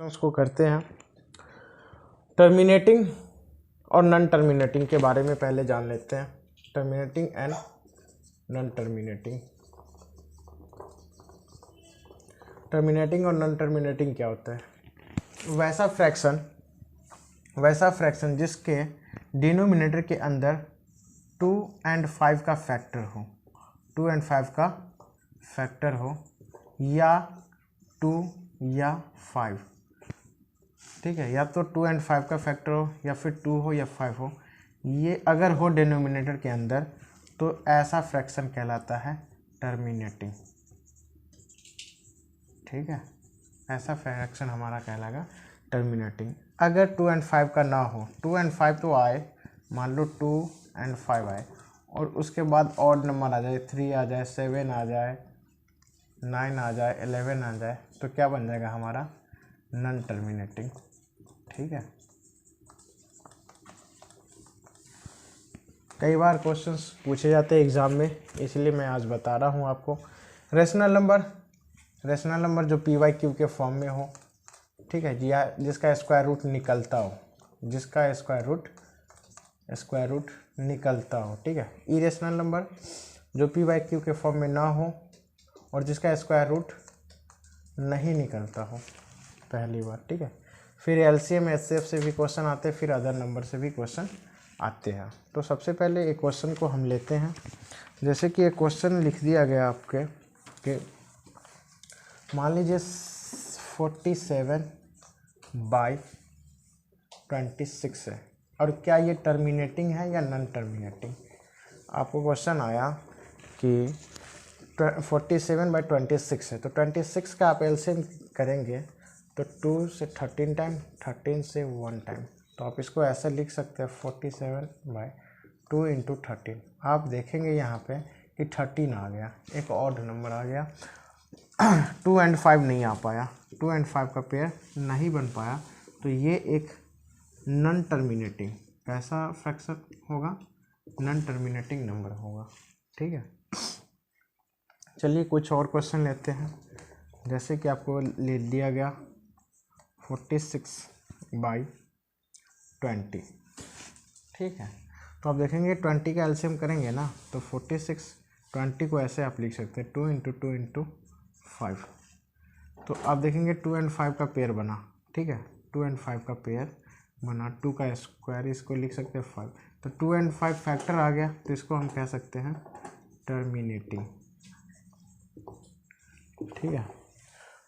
उसको करते हैं। टर्मिनेटिंग और नॉन टर्मिनेटिंग के बारे में पहले जान लेते हैं। Terminating and non terminating. Terminating और नॉन टर्मिनेटिंग क्या होता है? वैसा फ्रैक्शन जिसके डिनोमिनेटर के अंदर 2 और 5 का फैक्टर हो, 2 और 5 का फैक्टर हो, या 2 या 5, ठीक है, या तो 2 और 5 का फैक्टर हो, या फिर 2 हो या 5 हो, ये अगर हो डिनोमिनेटर के अंदर तो ऐसा फ्रैक्शन कहलाता है टर्मिनेटिंग। ठीक है, ऐसा फ्रैक्शन हमारा कहलाएगा टर्मिनेटिंग। अगर 2 और 5 का ना हो, 2 और 5 तो आए, मान लो 2 और 5 आए, और उसके बाद ऑड नंबर आ जाए, 3 आ जाए, 7 आ जाए, 9 आ जाए, 11 आ जाए, तो क्या बन जाएगा हमारा? Non terminating. ठीक है, कई बार क्वेश्चंस पूछे जाते हैं एग्ज़ाम में, इसलिए मैं आज बता रहा हूँ आपको। रेशनल नंबर जो पी वाई क्यू के फॉर्म में हो, ठीक है, या जिसका स्क्वायर रूट निकलता हो, जिसका स्क्वायर रूट निकलता हो, ठीक है। इरेशनल नंबर जो पी वाई क्यू के फॉर्म में ना हो और जिसका स्क्वायर रूट नहीं निकलता हो, पहली बार, ठीक है। फिर एलसीएम एचसीएफ से भी क्वेश्चन आते हैं, फिर अदर नंबर से भी क्वेश्चन आते हैं। तो सबसे पहले एक क्वेश्चन को हम लेते हैं। जैसे कि एक क्वेश्चन लिख दिया गया आपके कि मान लीजिए 47/26 है, और क्या ये टर्मिनेटिंग है या नॉन टर्मिनेटिंग? आपको क्वेश्चन आया कि 47/26 है, तो 26 का आप एलसीएम करेंगे तो 2 से 13 टाइम, 13 से 1 टाइम, तो आप इसको ऐसे लिख सकते हैं 47/2 × 13। आप देखेंगे यहाँ पे कि 13 आ गया, एक ऑड नंबर आ गया। 2 और 5 नहीं आ पाया, 2 और 5 का पेयर नहीं बन पाया, तो ये एक नॉन टर्मिनेटिंग कैसा फ्रैक्शन होगा? नॉन टर्मिनेटिंग नंबर होगा। ठीक है, चलिए कुछ और क्वेश्चन लेते हैं। जैसे कि आपको ले दिया गया 46/20, ठीक है, तो आप देखेंगे 20 का एलसीएम करेंगे ना, तो 20 को ऐसे आप लिख सकते हैं 2 × 2 × 5। तो आप देखेंगे 2 और 5 का पेयर बना, ठीक है, 2 और 5 का पेयर बना, 2 का स्क्वायर, इसको लिख सकते हैं 5, तो 2 और 5 फैक्टर आ गया, तो इसको हम कह सकते हैं टर्मिनेटिंग। ठीक है,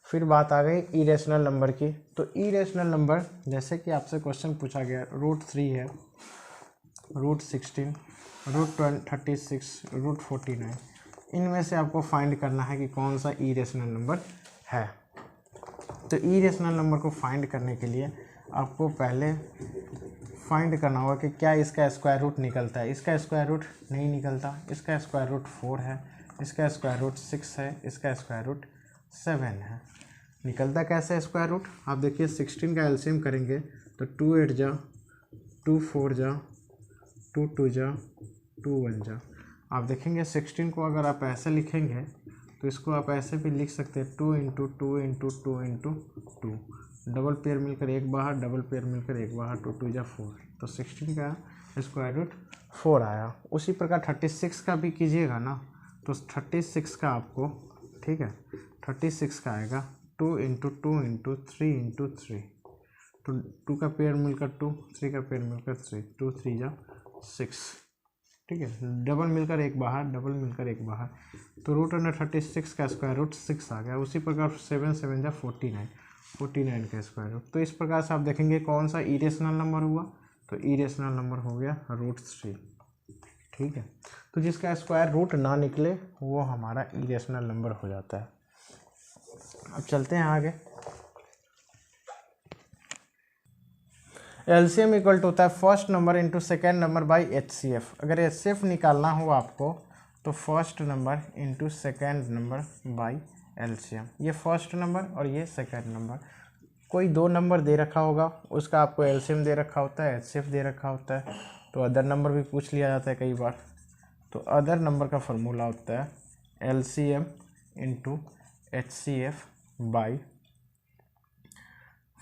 फिर बात आ गई इरेशनल नंबर की। तो इरेशनल नंबर, जैसे कि आपसे क्वेश्चन पूछा गया, √3 है, √16, √36, √49, इनमें से आपको फाइंड करना है कि कौन सा इरेशनल नंबर है। तो इरेशनल नंबर को फाइंड करने के लिए आपको पहले फाइंड करना होगा कि क्या इसका स्क्वायर रूट निकलता है। इसका स्क्वायर रूट नहीं निकलता, इसका स्क्वायर रूट 4 है, इसका स्क्वायर रूट 6 है, इसका स्क्वायर रूट 7 है। निकलता कैसे स्क्वायर रूट? आप देखिए 16 का एलसीएम करेंगे तो 2 8 जा, 2 4 जा, 2 2 जा, 2 1 जा। आप देखेंगे 16 को अगर आप ऐसे लिखेंगे तो इसको आप ऐसे भी लिख सकते हैं 2 × 2 × 2 × 2, डबल पेयर मिलकर एक बाहर, डबल पेयर मिलकर एक बाहर, 2 2 जा 4, तो 16 का स्क्वायर रूट 4 आया। उसी प्रकार 36 का भी कीजिएगा ना, तो 36 का आपको, ठीक है, 36 का आएगा 2 × 2 × 3 × 3, तो 2 का पेयर मिलकर 2, 3 का पेयर मिलकर 3, 2 3 जा 6, ठीक है, डबल मिलकर एक बाहर, डबल मिलकर एक बाहर, तो √36 का स्क्वायर रूट 6 आ गया। उसी प्रकार 7 7 जा 49, 49 का स्क्वायर रूट। तो इस प्रकार से आप देखेंगे कौन सा इरेशनल नंबर हुआ, तो इरेशनल नंबर हो गया √3। ठीक है, तो जिसका स्क्वायर रूट ना निकले वो हमारा इरेशनल नंबर हो जाता है। अब चलते हैं आगे। एलसीएम इक्वल टू होता है first number into second number by HCF. अगर एचसीएफ निकालना हो आपको तो first number into second number by LCM. ये फर्स्ट नंबर और ये सेकेंड नंबर, कोई दो नंबर दे रखा होगा, उसका आपको एलसीएम दे रखा होता है, एचसीएफ दे रखा होता है, तो अदर नंबर भी पूछ लिया जाता है कई बार। तो अदर नंबर का फॉर्मूला होता है LCM into HCF by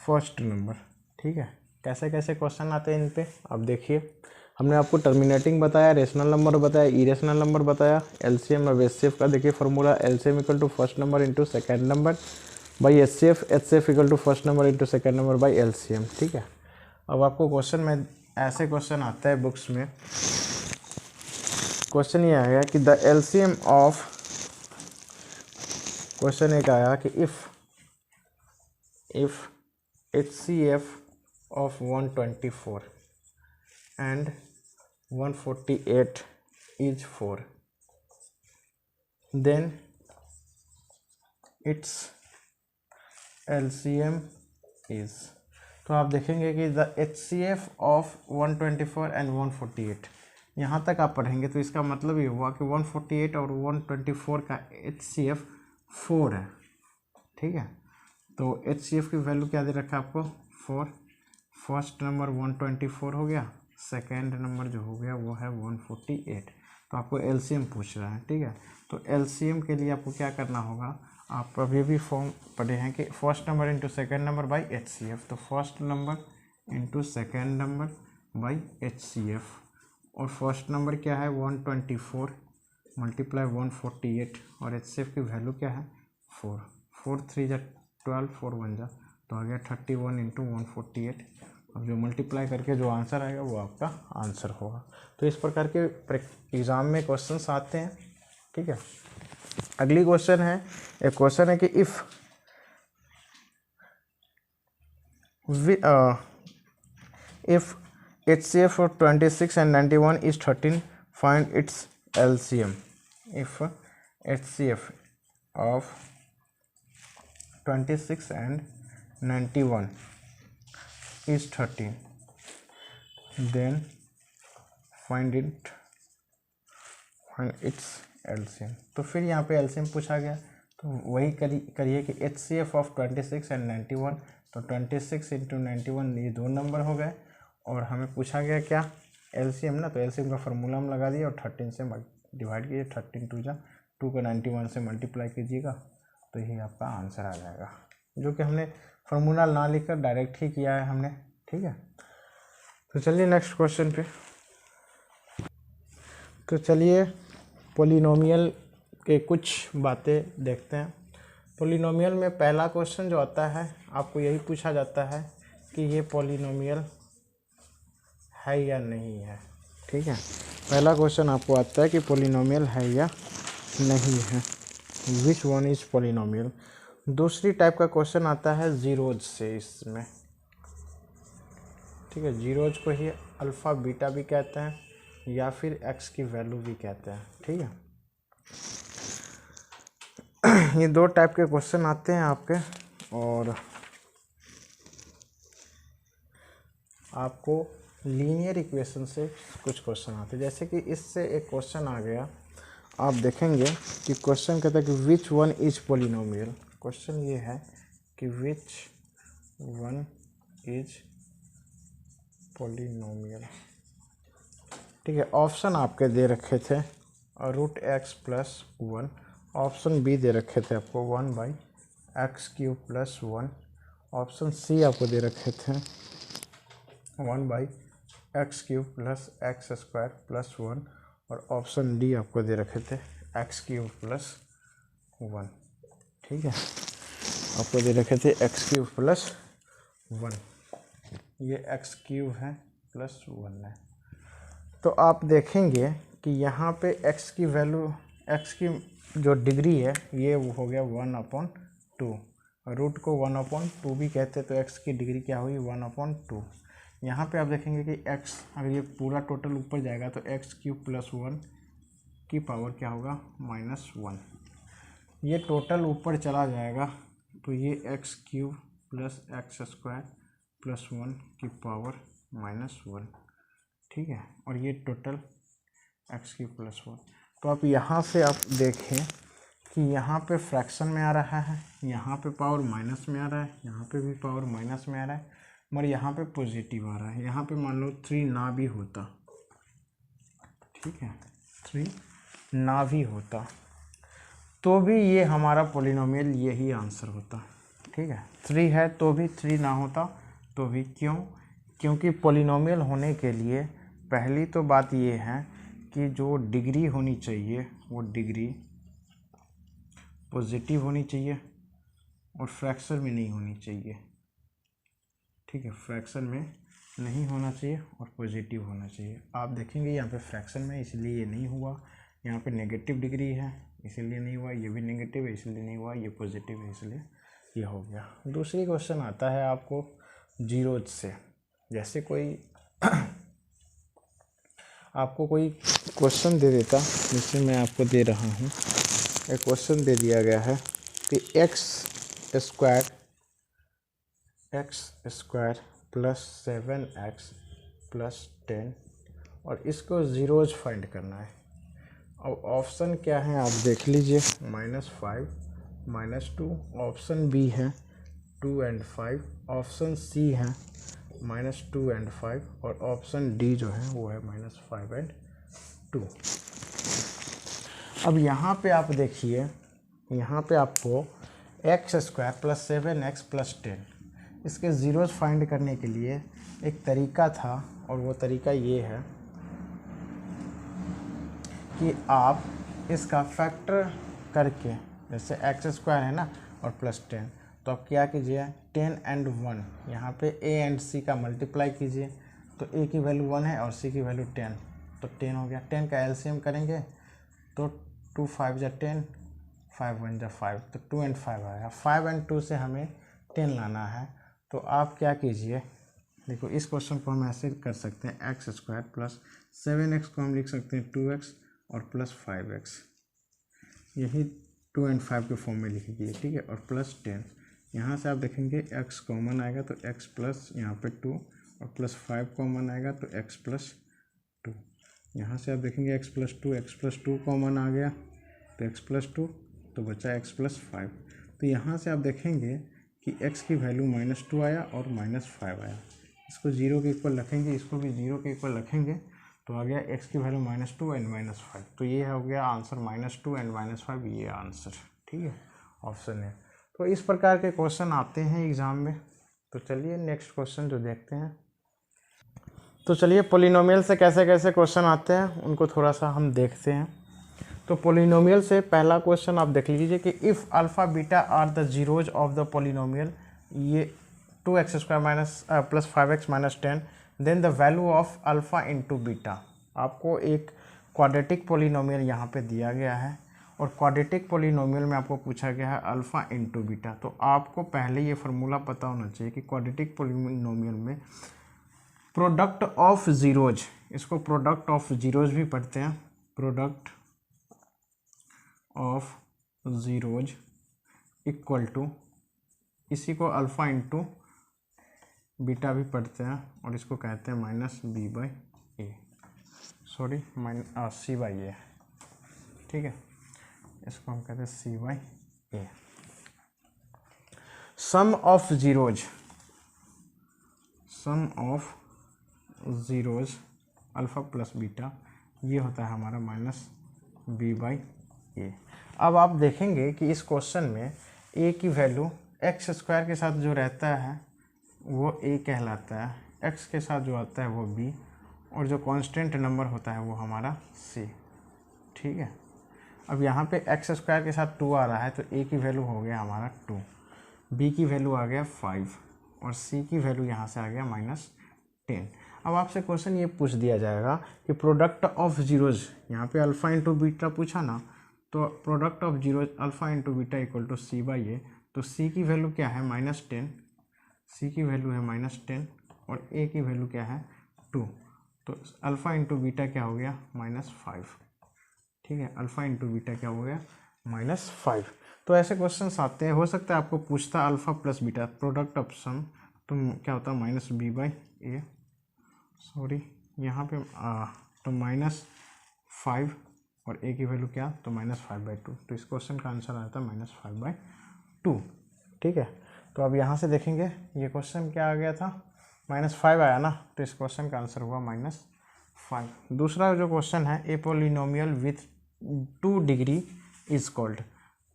first number. ठीक है, कैसे कैसे क्वेश्चन आते हैं इन पे अब देखिए। हमने आपको टर्मिनेटिंग बताया, रेशनल नंबर बताया, इरेशनल नंबर बताया, एलसीएम और एचसीएफ का देखिए formula, LCM equal to first number into second number by HCF, HCF equal to first number into second number by LCM. ठीक है, अब आपको क्वेश्चन में ऐसे क्वेश्चन आता है बुक्स में, क्वेश्चन ये आया कि द एलसीएम ऑफ, क्वेश्चन एक आया कि if HCF of 124 and 148 is 4, then its LCM is, तो आप देखेंगे कि द HCF ऑफ 124 एंड 148, यहाँ तक आप पढ़ेंगे तो इसका मतलब ये हुआ कि 148 और 124 का HCF 4 है। ठीक है, तो HCF की वैल्यू क्या दे रखा है आपको 4, फर्स्ट नंबर 124 हो गया, सेकेंड नंबर जो हो गया वो है 148, तो आपको LCM पूछ रहा है। ठीक है, तो LCM के लिए आपको क्या करना होगा, आप अभी भी फॉर्म पढ़े हैं कि first number into second number by HCF, तो first number into second number by HCF, और फर्स्ट नंबर क्या है 124 मल्टीप्लाई 148 और HCF की वैल्यू क्या है 4, 4 3 जा 12, 4 1 जा, तो आ गया 31 इंटू 148। अब जो मल्टीप्लाई करके जो आंसर आएगा वो आपका आंसर होगा। तो इस प्रकार के एग्ज़ाम में क्वेश्चंस आते हैं। ठीक है, अगली क्वेश्चन है, एक क्वेश्चन है कि if HCF of 26 and 91 is 13, find its LCM. If HCF of 26 and 91 is 13, then find its LCM। तो फिर यहाँ पे LCM पूछा गया, तो वही करिए कि HCF ऑफ 26 एंड 91, तो 26 इंटू 91 ये 2 नंबर हो गए, और हमें पूछा गया क्या LCM ना, तो LCM का फार्मूला हम लगा दिए और 13 से डिवाइड कीजिए, 13 2 जा 2 को 91 से मल्टीप्लाई कीजिएगा, तो यही आपका आंसर आ जाएगा, जो कि हमने फार्मूला ना लिखकर डायरेक्ट ही किया है हमने। ठीक है, तो चलिए नेक्स्ट क्वेश्चन पे। तो चलिए पोलिनोमियल के कुछ बातें देखते हैं। पोलिनोमियल में पहला क्वेश्चन जो आता है आपको यही पूछा जाता है कि ये पोलिनोमियल है या नहीं है। ठीक है, पहला क्वेश्चन आपको आता है कि पोलिनोमियल है या नहीं है, विच वन इज पोलिनोमियल। दूसरी टाइप का क्वेश्चन आता है जीरोज से इसमें। ठीक है, जीरोज को ही अल्फ़ा बीटा भी कहते हैं या फिर एक्स की वैल्यू भी कहते हैं। ठीक है, ये 2 टाइप के क्वेश्चन आते हैं आपके, और आपको लीनियर इक्वेशन से कुछ क्वेश्चन आते हैं। जैसे कि इससे एक क्वेश्चन आ गया, आप देखेंगे कि क्वेश्चन कहता है कि which one is polynomial. Question ये है कि विच वन इज पोलिनोमियल। ठीक है, ऑप्शन आपके दे रखे थे √x+1, ऑप्शन बी दे रखे थे आपको 1/x³ + 1, ऑप्शन सी आपको दे रखे थे 1/x³ + x² + 1, और ऑप्शन डी आपको दे रखे थे x³ + 1। ठीक है, आपको दे रखे थे x³ + 1, ये x³ है +1 है। तो आप देखेंगे कि यहाँ पे x की वैल्यू, x की जो डिग्री है ये हो गया 1/2, रूट को 1/2 भी कहते हैं, तो x की डिग्री क्या हुई 1/2। यहाँ पे आप देखेंगे कि x अगर ये पूरा टोटल ऊपर जाएगा तो x³ + 1 की पावर क्या होगा -1, ये टोटल ऊपर चला जाएगा तो ये x³ + x² + 1 की पावर -1। ठीक है, और ये टोटल x³ + 1। तो आप यहाँ से आप देखें कि यहाँ पे फ्रैक्शन में आ रहा है, यहाँ पे पावर माइनस में आ रहा है, यहाँ पे भी पावर माइनस में आ रहा है, मगर यहाँ पे पॉजिटिव आ रहा है। यहाँ पे मान लो 3 ना भी होता, ठीक है, 3 ना भी होता तो भी ये हमारा पोलिनोमियल यही आंसर होता। ठीक है। 3 है तो भी 3 ना होता तो भी, क्यों? क्योंकि पॉलिनोमियल होने के लिए पहली तो बात ये है कि जो डिग्री होनी चाहिए वो डिग्री पॉजिटिव होनी चाहिए और फ्रैक्शन में नहीं होनी चाहिए, ठीक है। फ्रैक्शन में नहीं होना चाहिए और पॉजिटिव होना चाहिए। आप देखेंगे यहाँ पे फ्रैक्शन में इसलिए ये नहीं हुआ, यहाँ पे नेगेटिव डिग्री है इसीलिए नहीं हुआ, ये भी नेगेटिव है इसलिए नहीं हुआ, ये पॉजिटिव है इसलिए ये हो गया। दूसरी क्वेश्चन आता है आपको जीरोज से। जैसे कोई आपको कोई क्वेश्चन दे देता, जैसे मैं आपको दे रहा हूँ, एक क्वेश्चन दे दिया गया है कि x square plus 7x plus 10 और इसको जीरोज फाइंड करना है। अब ऑप्शन क्या है आप देख लीजिए, -5 -2, ऑप्शन बी है 2 and 5, ऑप्शन सी है -2 and 5 और ऑप्शन डी जो है वो है -5 and 2। अब यहाँ पे आप देखिए, यहाँ पे आपको x square plus 7x plus 10 इसके ज़ीरोज फाइंड करने के लिए एक तरीका था और वो तरीका ये है कि आप इसका फैक्टर करके, जैसे एक्स स्क्वायर है ना और प्लस 10, तो आप क्या कीजिए 10 and 1 यहाँ पे a एंड c का मल्टीप्लाई कीजिए, तो a की वैल्यू 1 है और c की वैल्यू 10, तो 10 हो गया। 10 का एलसीएम करेंगे तो 2 5 जा 10, 5 1 जा 5, तो 2 and 5 आया। 5 and 2 से हमें 10 लाना है, तो आप क्या कीजिए, देखो इस क्वेश्चन को हम ऐसे कर सकते हैं, एक्स स्क्वायर प्लस 7x को हम लिख सकते हैं 2x और प्लस 5x, यही 2 and 5 के फॉर्म में लिखिए, ठीक है। और प्लस 10, यहाँ से आप देखेंगे x कॉमन आएगा तो x प्लस यहाँ पे 2 और प्लस 5 कॉमन आएगा तो x प्लस 2, यहाँ से आप देखेंगे x प्लस 2 कॉमन आ गया तो x प्लस 2, तो बचा x प्लस 5। तो यहाँ से आप देखेंगे कि x की वैल्यू -2 आया और -5 आया, इसको 0 के इक्वल रखेंगे, इसको भी 0 के इक्वल रखेंगे, तो आ गया x की वैल्यू -2 एंड -5, तो ये हो गया आंसर -2 एंड -5, ये आंसर, ठीक है, ऑप्शन है। तो इस प्रकार के क्वेश्चन आते हैं एग्ज़ाम में। तो चलिए नेक्स्ट क्वेश्चन जो देखते हैं, तो चलिए पॉलिनोमियल से कैसे कैसे क्वेश्चन आते हैं उनको थोड़ा सा हम देखते हैं। तो पॉलिनोमियल से पहला क्वेश्चन आप देख लीजिए कि if alpha beta are the zeros of the polynomial, ये 2x square plus 5x minus 10, then the value of alpha into beta. आपको एक क्वाड्रेटिक पॉलिनोमियल यहाँ पे दिया गया है और क्वाड्रेटिक पॉलिनोमियल में आपको पूछा गया है अल्फ़ा इंटू बीटा। तो आपको पहले ये फार्मूला पता होना चाहिए कि क्वाड्रेटिक पॉलिनोमियल में प्रोडक्ट ऑफ जीरोज, इसको प्रोडक्ट ऑफ जीरोज भी पढ़ते हैं, product of zeros equal to, इसी को अल्फ़ा इंटू बीटा भी पढ़ते हैं और इसको कहते हैं -b/a, सॉरी c/a, ठीक है, इसको हम कहते हैं c/a। Sum of zeros alpha plus beta, ये होता है हमारा -b/a। अब आप देखेंगे कि इस क्वेश्चन में a की वैल्यू एक्स स्क्वायर के साथ जो रहता है वो a कहलाता है, x के साथ जो आता है वो b, और जो कांस्टेंट नंबर होता है वो हमारा c, ठीक है। अब यहाँ पे एक्स स्क्वायर के साथ 2 आ रहा है तो a की वैल्यू हो गया हमारा 2, b की वैल्यू आ गया 5 और c की वैल्यू यहाँ से आ गया -10। अब आपसे क्वेश्चन ये पूछ दिया जाएगा कि प्रोडक्ट ऑफ जीरोज, यहाँ पे अल्फ़ा इंटू बीटा पूछा ना, तो product of zeros alpha into beta equal to c/a, तो c की वैल्यू क्या है -10, c की वैल्यू है -10 और a की वैल्यू क्या है 2, तो अल्फ़ा इंटू बीटा क्या हो गया -5, ठीक है, अल्फ़ा इंटू बीटा क्या हो गया -5। तो ऐसे क्वेश्चंस आते हैं, हो सकता है आपको पूछता alpha plus beta product of sum, तो क्या होता है -b/a, सॉरी यहाँ पे तो -5 और a की वैल्यू क्या, तो -5/2, तो इस क्वेश्चन का आंसर आता है -5/2, ठीक है। तो अब यहाँ से देखेंगे ये क्वेश्चन क्या आ गया था, -5 आया ना, तो इस क्वेश्चन का आंसर हुआ -5। दूसरा जो क्वेश्चन है, a polynomial with 2 degree is called,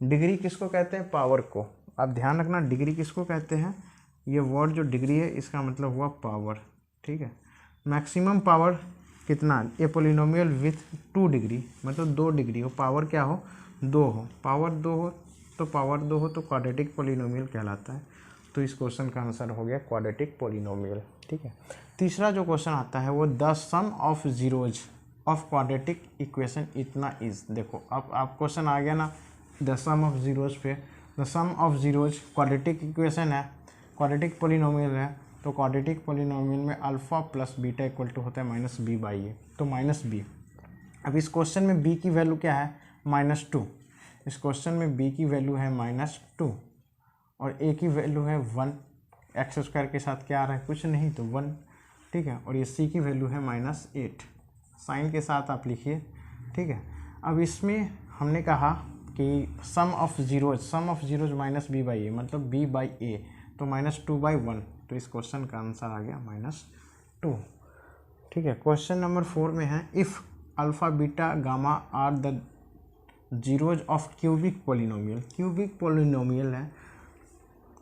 degree किसको कहते हैं, पावर को। अब ध्यान रखना डिग्री किसको कहते हैं, ये वर्ड जो डिग्री है इसका मतलब हुआ पावर, ठीक है। मैक्सिमम पावर कितना, ए पोलिनोमियल विथ 2 डिग्री, मतलब 2 डिग्री हो, पावर क्या हो 2 हो, पावर 2 हो तो पावर 2 हो तो क्वाड्रेटिक पोलिनोमियल कहलाता है। तो इस क्वेश्चन का आंसर हो गया क्वाड्रेटिक पोलिनोमियल, ठीक है। तीसरा जो क्वेश्चन आता है वो the sum of zeros of quadratic equation इतना इज। देखो अब आप क्वेश्चन आ गया ना द सम ऑफ जीरोज पे, the sum of zeros quadratic equation है, क्वाड्रेटिक पोलिनोमियल है, तो क्वाड्रेटिक पोलिनोमियल में alpha plus beta equal to होता है माइनस बी बाई ए, तो माइनस बी। अब इस क्वेश्चन में बी की वैल्यू क्या है -2, इस क्वेश्चन में बी की वैल्यू है -2 और ए की वैल्यू है 1, एक्स स्क्वायर के साथ क्या आ रहा है कुछ नहीं तो 1, ठीक है। और ये सी की वैल्यू है -8, साइन के साथ आप लिखिए, ठीक है। अब इसमें हमने कहा कि sum of zeros minus B by A, मतलब बी बाई ए, तो -2/1, तो इस क्वेश्चन का आंसर आ गया -2, ठीक है। क्वेश्चन नंबर 4 में है if alpha beta gamma are the zeros of cubic polynomial. Cubic polynomial है,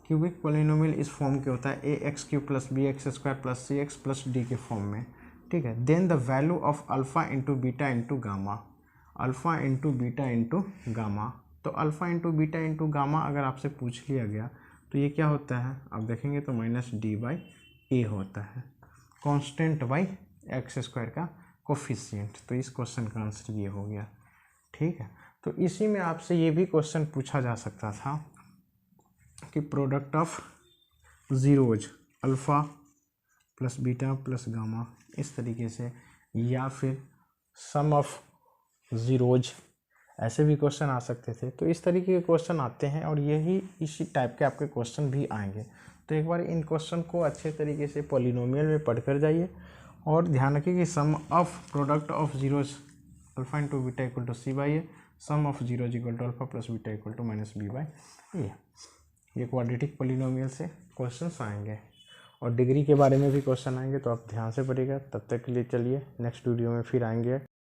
क्यूबिक पोलिनोमियल इस फॉर्म के होता है A X cube plus B X square plus C X plus D के फॉर्म में, ठीक है। Then the value of alpha into beta into gamma, alpha into beta into gamma, तो alpha into beta into gamma अगर आपसे पूछ लिया गया तो ये क्या होता है, आप देखेंगे तो -d/a होता है, कांस्टेंट बाई एक्स स्क्वायर का कोफिशिएंट। तो इस क्वेश्चन का आंसर ये हो गया, ठीक है। तो इसी में आपसे ये भी क्वेश्चन पूछा जा सकता था कि product of zeros alpha plus beta plus gamma इस तरीके से, या फिर सम ऑफ जीरोज, ऐसे भी क्वेश्चन आ सकते थे। तो इस तरीके के क्वेश्चन आते हैं और यही इसी टाइप के आपके क्वेश्चन भी आएंगे। तो एक बार इन क्वेश्चन को अच्छे तरीके से पॉलिनोमियल में पढ़ कर जाइए और ध्यान रखिए कि sum of product of zeros alpha into beta equal to C by A, sum of zeros equal to alpha plus beta equal to minus B by A. ये क्वाड्रेटिक पॉलिनोमियल से क्वेश्चंस आएंगे और डिग्री के बारे में भी question आएंगे, तो आप ध्यान से पढ़िएगा। तब तक के लिए चलिए नेक्स्ट वीडियो में फिर आएंगे।